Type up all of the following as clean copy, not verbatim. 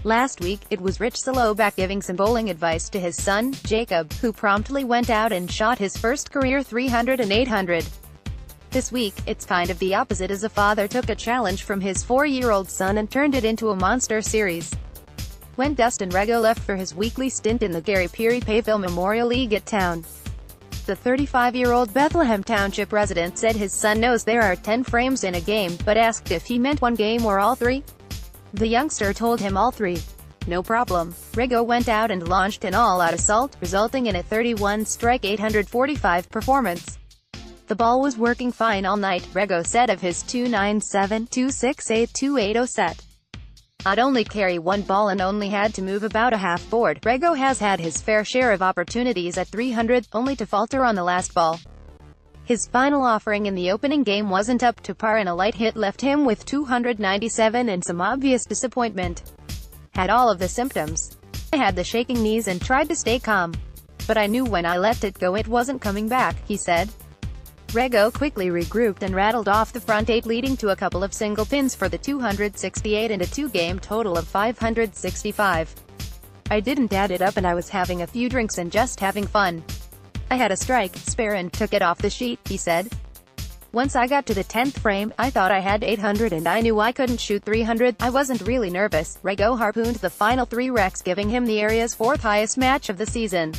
Last week, it was Rich Salobecke giving some bowling advice to his son, Jacob, who promptly went out and shot his first career 300 and 800. This week, it's kind of the opposite as a father took a challenge from his 4-year-old son and turned it into a monster series. When Dustin Rego left for his weekly stint in the Gary Piripavel Memorial League at town, the 35-year-old Bethlehem Township resident said his son knows there are 10 frames in a game, but asked if he meant one game or all three. The youngster told him all three. No problem. Rego went out and launched an all-out assault, resulting in a 31-strike 845 performance. The ball was working fine all night, Rego said of his 297-268-280 set. I'd only carry one ball and only had to move about a half board. Rego has had his fair share of opportunities at 300, only to falter on the last ball. His final offering in the opening game wasn't up to par and a light hit left him with 297 and some obvious disappointment. Had all of the symptoms. I had the shaking knees and tried to stay calm. But I knew when I let it go it wasn't coming back, he said. Rego quickly regrouped and rattled off the front 8, leading to a couple of single pins for the 268 and a 2-game total of 565. I didn't add it up and I was having a few drinks and just having fun. I had a strike spare and took it off the sheet, he said. Once I got to the 10th frame, I thought I had 800 and I knew I couldn't shoot 300. I wasn't really nervous. Rego harpooned the final 3 wrecks, giving him the area's 4th highest match of the season.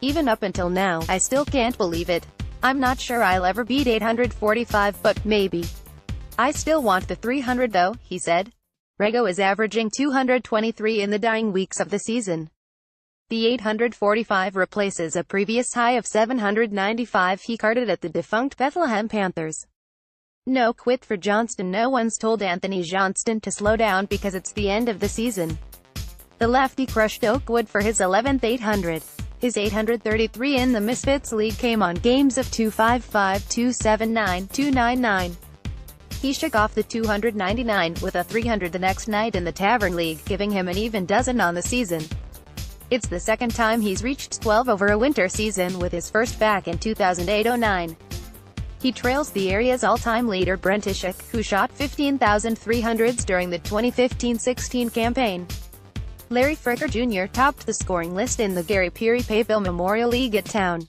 Even up until now, I still can't believe it. I'm not sure I'll ever beat 845, but maybe. I still want the 300 though, he said. Rego is averaging 223 in the dying weeks of the season. The 845 replaces a previous high of 795 he carded at the defunct Bethlehem Panthers. No quit for Johnston. No one's told Anthony Johnston to slow down because it's the end of the season. The lefty crushed Oakwood for his 11th 800. His 833 in the Misfits League came on games of 255, 279, 299. He shook off the 299 with a 300 the next night in the Tavern League, giving him an even dozen on the season. It's the second time he's reached 12 over a winter season, with his first back in 2008-09. He trails the area's all-time leader Brent Ishak, who shot 15,300s during the 2015-16 campaign. Larry Fricker Jr. topped the scoring list in the Gary Piripavel Memorial League at town.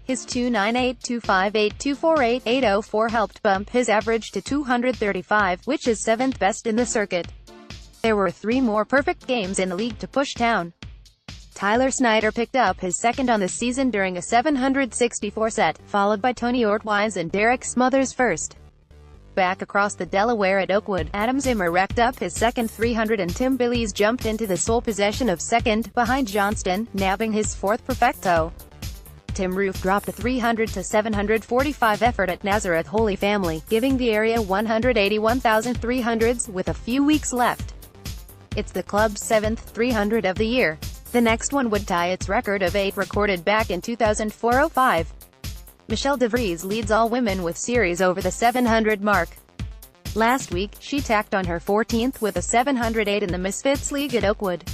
His 298, 258, 248, 804 helped bump his average to 235, which is 7th best in the circuit. There were 3 more perfect games in the league to push town. Tyler Snyder picked up his second on the season during a 764 set, followed by Tony Ortwise and Derek Smothers' first. Back across the Delaware at Oakwood, Adam Zimmer racked up his second 300 and Tim Billies jumped into the sole possession of second, behind Johnston, nabbing his 4th perfecto. Tim Roof dropped a 300 to 745 effort at Nazareth Holy Family, giving the area 181,300s with a few weeks left. It's the club's 7th 300 of the year. The next one would tie its record of 8 recorded back in 2004-05. Michelle DeVries leads all women with series over the 700 mark. Last week, she tacked on her 14th with a 708 in the Misfits League at Oakwood.